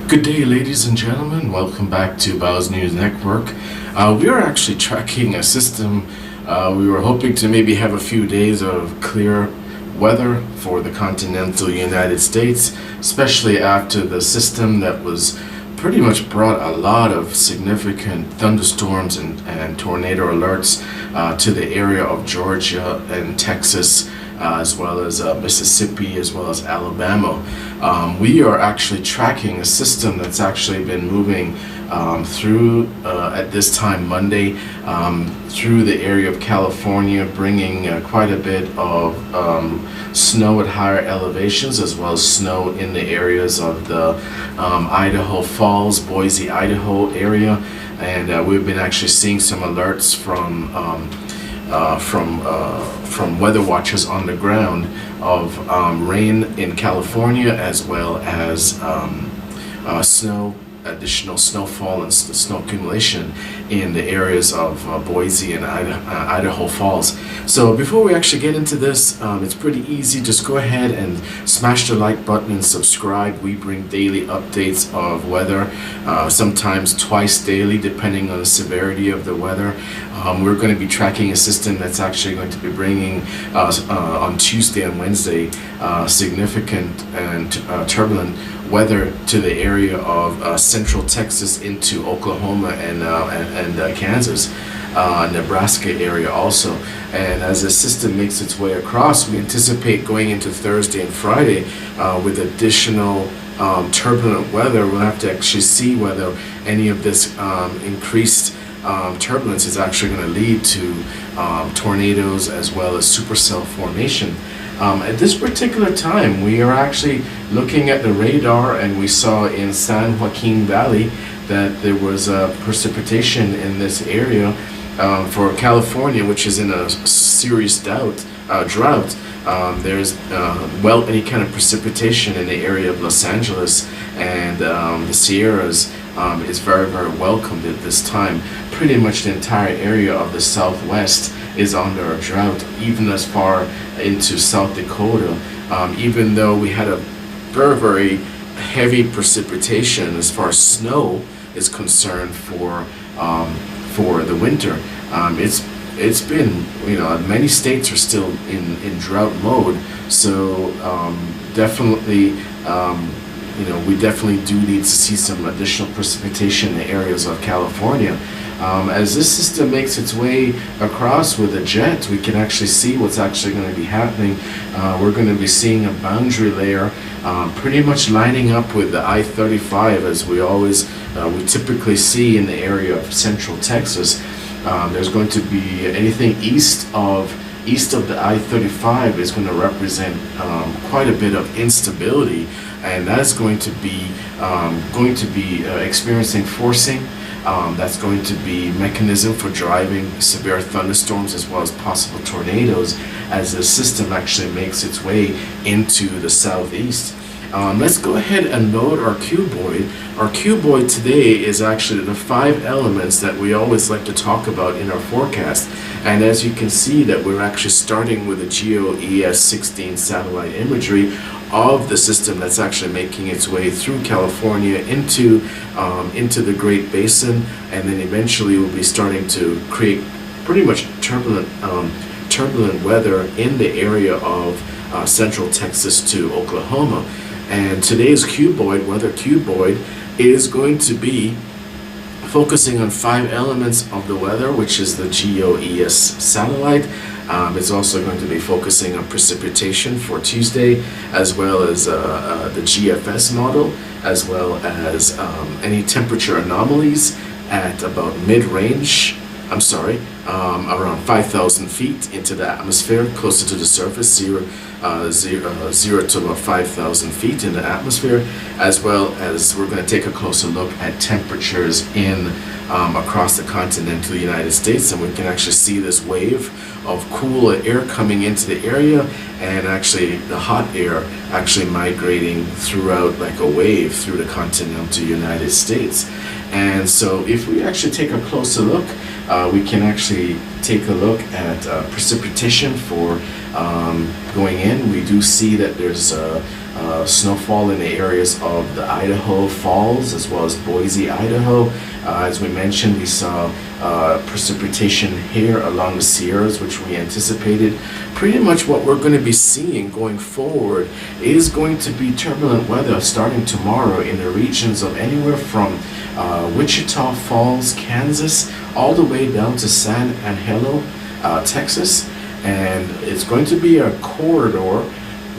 Good day, ladies and gentlemen. Welcome back to Bow's News Network. We are actually tracking a system. We were hoping to maybe have a few days of clear weather for the continental United States, especially after the system that was pretty much brought a lot of significant thunderstorms and tornado alerts to the area of Georgia and Texas, as well as Mississippi, as well as Alabama. We are actually tracking a system that's actually been moving through, at this time Monday, through the area of California, bringing quite a bit of snow at higher elevations, as well as snow in the areas of the Idaho Falls, Boise, Idaho area. And we've been actually seeing some alerts from weather watchers on the ground of rain in California, as well as additional snowfall and snow accumulation in the areas of Boise and Idaho Falls. So before we actually get into this, it's pretty easy. Just go ahead and smash the like button and subscribe. We bring daily updates of weather, sometimes twice daily depending on the severity of the weather. We're going to be tracking a system that's actually going to be bringing on Tuesday and Wednesday significant and turbulent weather to the area of central Texas into Oklahoma and Kansas, Nebraska area also. And as the system makes its way across, we anticipate going into Thursday and Friday with additional turbulent weather. We'll have to actually see whether any of this increased turbulence is actually going to lead to tornadoes as well as supercell formation. At this particular time, we are actually looking at the radar, and we saw in San Joaquin Valley that there was precipitation in this area for California, which is in a serious drought. There's any kind of precipitation in the area of Los Angeles and the Sierras is very, very welcomed at this time. Pretty much the entire area of the Southwest is under a drought, even as far into South Dakota. Even though we had a very, very heavy precipitation as far as snow is concerned for the winter, it's been, many states are still in drought mode. So definitely, we definitely do need to see some additional precipitation in the areas of California. As this system makes its way across with a jet, we can actually see what's actually going to be happening. We're going to be seeing a boundary layer pretty much lining up with the I-35, as we typically see in the area of central Texas. There's going to be anything east of the I-35 is going to represent quite a bit of instability, and that's going to be experiencing forcing. That's going to be mechanism for driving severe thunderstorms as well as possible tornadoes as the system actually makes its way into the southeast. Let's go ahead and load our cuboid. Our cuboid today is actually the 5 elements that we always like to talk about in our forecast. And as you can see, that we're actually starting with a GEO-16 satellite imagery of the system that's actually making its way through California into the Great Basin, and then eventually we'll be starting to create pretty much turbulent weather in the area of central Texas to Oklahoma. And today's weather cuboid, is going to be focusing on 5 elements of the weather, which is the GEO-ES satellite. It's also going to be focusing on precipitation for Tuesday, as well as the GFS model, as well as any temperature anomalies at about mid-range. Around 5,000 feet into the atmosphere, closer to the surface, zero to about 5,000 feet in the atmosphere, as well as we're going to take a closer look at temperatures across the continental United States, and we can actually see this wave of cool air coming into the area, and actually the hot air actually migrating throughout like a wave through the continental United States. And so if we actually take a closer look, we can actually take a look at precipitation for going in. We do see that there's snowfall in the areas of the Idaho Falls as well as Boise, Idaho. As we mentioned, we saw precipitation here along the Sierras, which we anticipated. Pretty much what we're going to be seeing going forward is going to be turbulent weather starting tomorrow in the regions of anywhere from Wichita Falls, Kansas, all the way down to San Angelo, Texas. And it's going to be a corridor,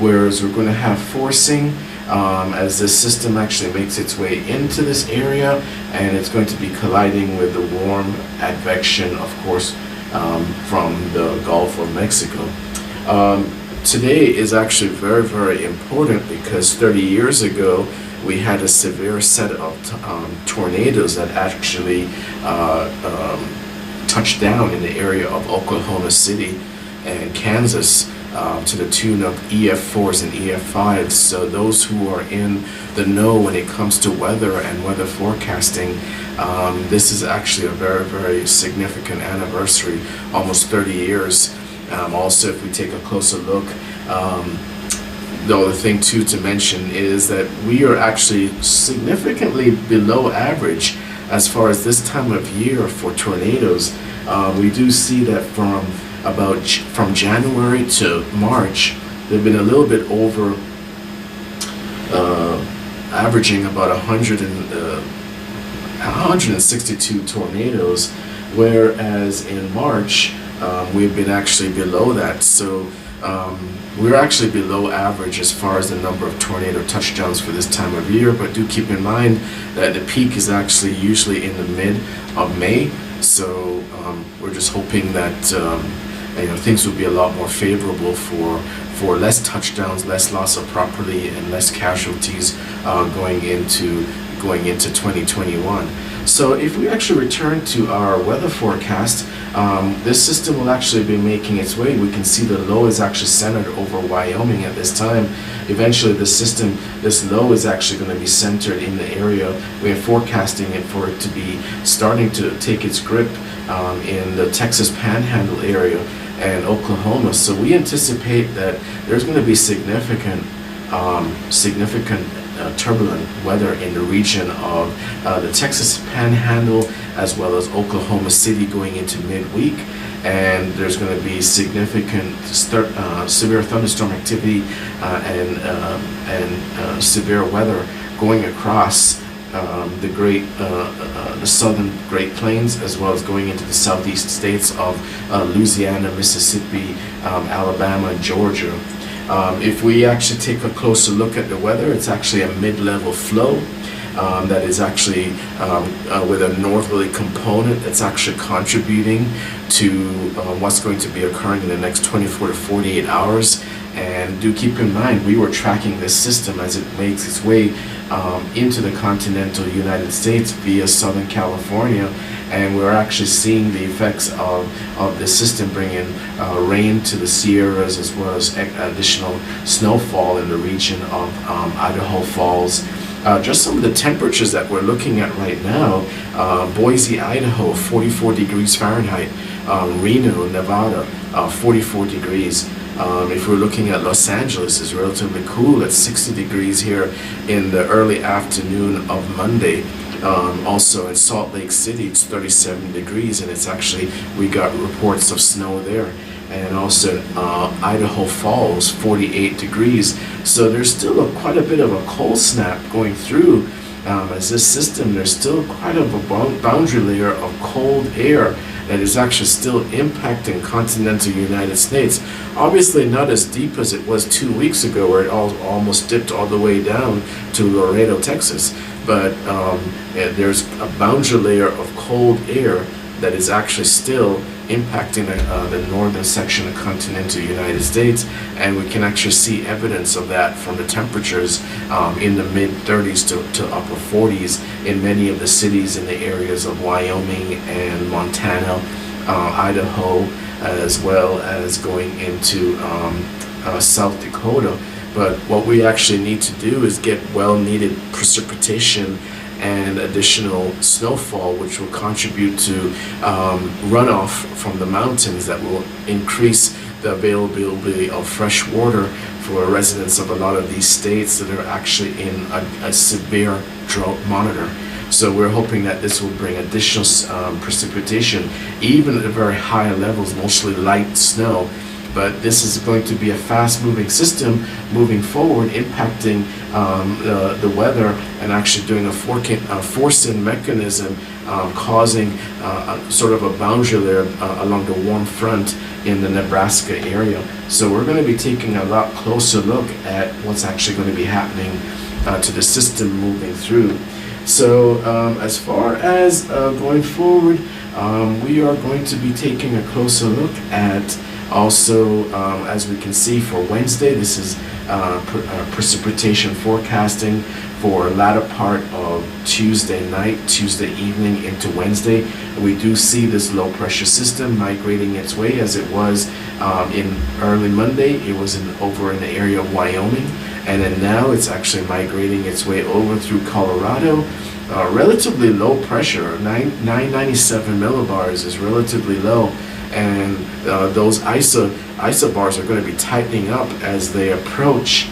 whereas we're going to have forcing as this system actually makes its way into this area, and it's going to be colliding with the warm advection, of course, from the Gulf of Mexico. Today is actually very, very important because 30 years ago we had a severe set of tornadoes that actually touched down in the area of Oklahoma City and Kansas, to the tune of EF4s and EF5s. So those who are in the know when it comes to weather and weather forecasting, this is actually a very, very significant anniversary, almost 30 years. Also, if we take a closer look, the other thing too to mention is that we are actually significantly below average as far as this time of year for tornadoes. We do see that from January to March, they've been a little bit over, averaging about 162 tornadoes, whereas in March we've been actually below that. So we're actually below average as far as the number of tornado touchdowns for this time of year, but do keep in mind that the peak is actually usually in the mid of May. So we're just hoping that things will be a lot more favorable for less touchdowns, less loss of property, and less casualties going into 2021. So if we actually return to our weather forecast, this system will actually be making its way. We can see the low is actually centered over Wyoming at this time. Eventually this low is actually going to be centered in the area. We're forecasting it for it to be starting to take its grip in the Texas Panhandle area and Oklahoma. So we anticipate that there's going to be significant turbulent weather in the region of the Texas Panhandle as well as Oklahoma City going into midweek, and there's going to be significant severe thunderstorm activity and severe weather going across the southern Great Plains, as well as going into the southeast states of Louisiana, Mississippi, Alabama, and Georgia. If we actually take a closer look at the weather, it's actually a mid-level flow that is actually with a northerly component that's actually contributing to what's going to be occurring in the next 24 to 48 hours. And do keep in mind, we were tracking this system as it makes its way into the continental United States via Southern California, and we're actually seeing the effects of this system bringing rain to the Sierras as well as additional snowfall in the region of Idaho Falls. Just some of the temperatures that we're looking at right now: Boise, Idaho, 44 degrees Fahrenheit; Reno, Nevada, 44 degrees. If we're looking at Los Angeles, it's relatively cool at 60 degrees here in the early afternoon of Monday. Also in Salt Lake City, it's 37 degrees, and it's actually, we got reports of snow there. And also Idaho Falls, 48 degrees. So there's still quite a bit of a cold snap going through as this system. There's still quite a boundary layer of cold air that is actually still impacting continental United States. Obviously not as deep as it was 2 weeks ago, where it almost dipped all the way down to Laredo, Texas. But there's a boundary layer of cold air that is actually still impacting the northern section of continental United States, and we can actually see evidence of that from the temperatures in the mid-30s to upper 40s in many of the cities in the areas of Wyoming and Montana, Idaho, as well as going into South Dakota. But what we actually need to do is get well-needed precipitation and additional snowfall, which will contribute to runoff from the mountains that will increase the availability of fresh water for residents of a lot of these states that are actually in a severe drought monitor. So we're hoping that this will bring additional precipitation, even at very high levels, mostly light snow. But this is going to be a fast-moving system moving forward, impacting the weather and actually doing a forcing mechanism, causing sort of a boundary layer along the warm front in the Nebraska area. So we're going to be taking a lot closer look at what's actually going to be happening to the system moving through. So as far as going forward, we are going to be taking a closer look at also, as we can see for Wednesday, this is precipitation forecasting for latter part of Tuesday night, Tuesday evening into Wednesday. We do see this low pressure system migrating its way as it was in early Monday. It was over in the area of Wyoming, and then now it's actually migrating its way over through Colorado. Relatively low pressure, 997 millibars is relatively low, and those isobars are going to be tightening up as they approach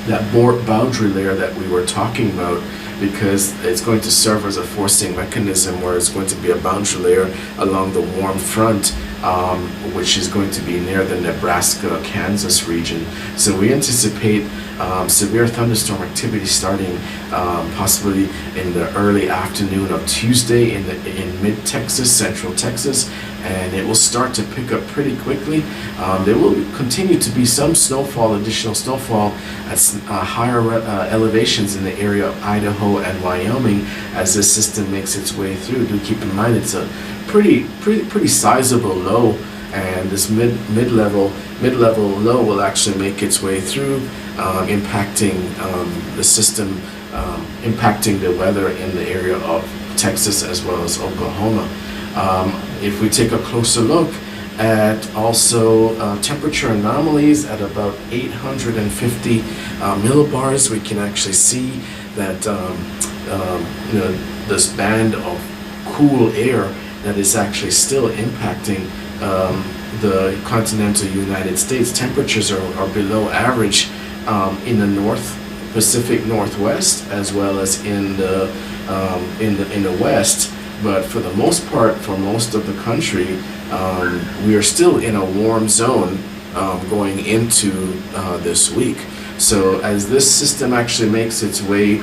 that boundary layer that we were talking about, because it's going to serve as a forcing mechanism where it's going to be a boundary layer along the warm front, which is going to be near the Nebraska-Kansas region. So we anticipate severe thunderstorm activity starting possibly in the early afternoon of Tuesday in mid-Texas, central Texas, and it will start to pick up pretty quickly. There will continue to be some snowfall, additional snowfall at higher elevations in the area of Idaho and Wyoming as this system makes its way through. Do keep in mind it's a pretty sizable low, and this mid-level low will actually make its way through, impacting the system, impacting the weather in the area of Texas as well as Oklahoma. If we take a closer look at also temperature anomalies at about 850 millibars, we can actually see that this band of cool air that is actually still impacting the continental United States. Temperatures are below average in the North Pacific Northwest as well as in the West. But for the most part, for most of the country, we are still in a warm zone going into this week. So as this system actually makes its way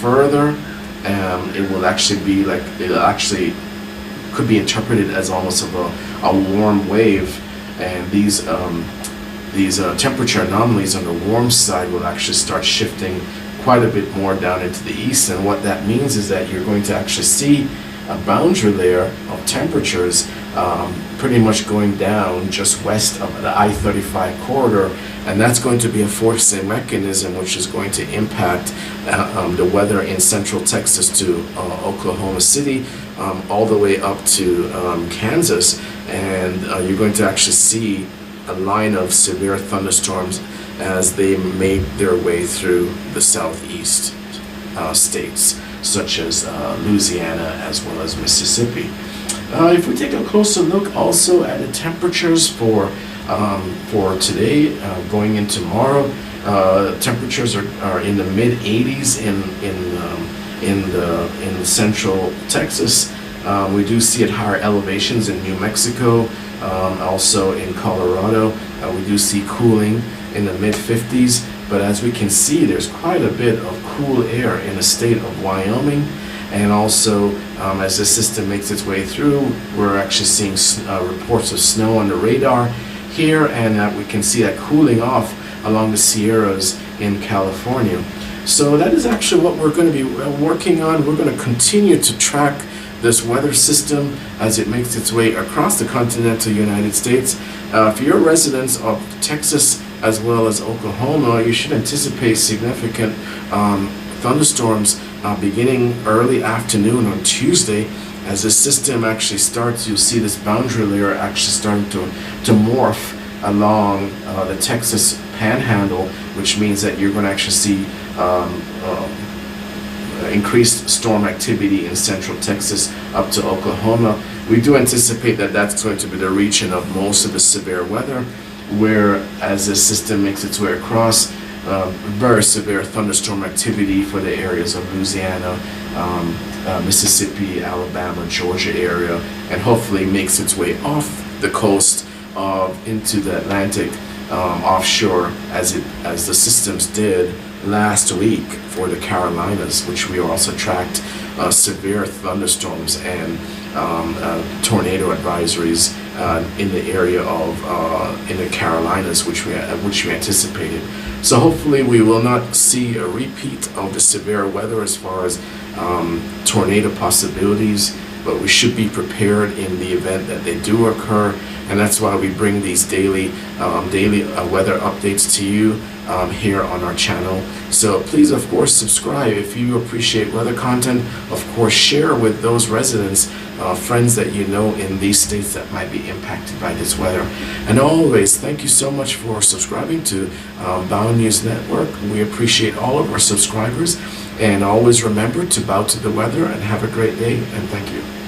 further, it will actually be like, it actually could be interpreted as almost of a warm wave, and these temperature anomalies on the warm side will actually start shifting quite a bit more down into the east. And what that means is that you're going to actually see a boundary layer of temperatures pretty much going down just west of the I-35 corridor, and that's going to be a forcing mechanism which is going to impact the weather in central Texas to Oklahoma City, all the way up to Kansas, and you're going to actually see a line of severe thunderstorms as they make their way through the southeast states, such as Louisiana as well as Mississippi. If we take a closer look also at the temperatures for today, going into tomorrow, temperatures are in the mid 80s in central Texas. We do see at higher elevations in New Mexico, also in Colorado. We do see cooling in the mid 50s. But as we can see, there's quite a bit of cool air in the state of Wyoming, and also as the system makes its way through, we're actually seeing reports of snow on the radar here, and we can see that cooling off along the Sierras in California. So that is actually what we're going to be working on. We're going to continue to track this weather system as it makes its way across the continental United States. For your residents of Texas as well as Oklahoma, you should anticipate significant thunderstorms beginning early afternoon on Tuesday. As the system actually starts, you'll see this boundary layer actually starting to morph along the Texas Panhandle, which means that you're going to actually see increased storm activity in central Texas up to Oklahoma. We do anticipate that that's going to be the region of most of the severe weather. where as the system makes its way across, very severe thunderstorm activity for the areas of Louisiana, Mississippi, Alabama, Georgia area, and hopefully makes its way off the coast into the Atlantic offshore as the systems did last week for the Carolinas, which we also tracked severe thunderstorms and tornado advisories in the area of in the Carolinas, which we anticipated. So hopefully we will not see a repeat of the severe weather as far as tornado possibilities, but we should be prepared in the event that they do occur. And that's why we bring these daily weather updates to you here on our channel. So please, of course, subscribe if you appreciate weather content. Of course, share with those residents, friends that you know in these states that might be impacted by this weather. And always, thank you so much for subscribing to Bow News Network. We appreciate all of our subscribers. And always remember to bow to the weather and have a great day. And thank you.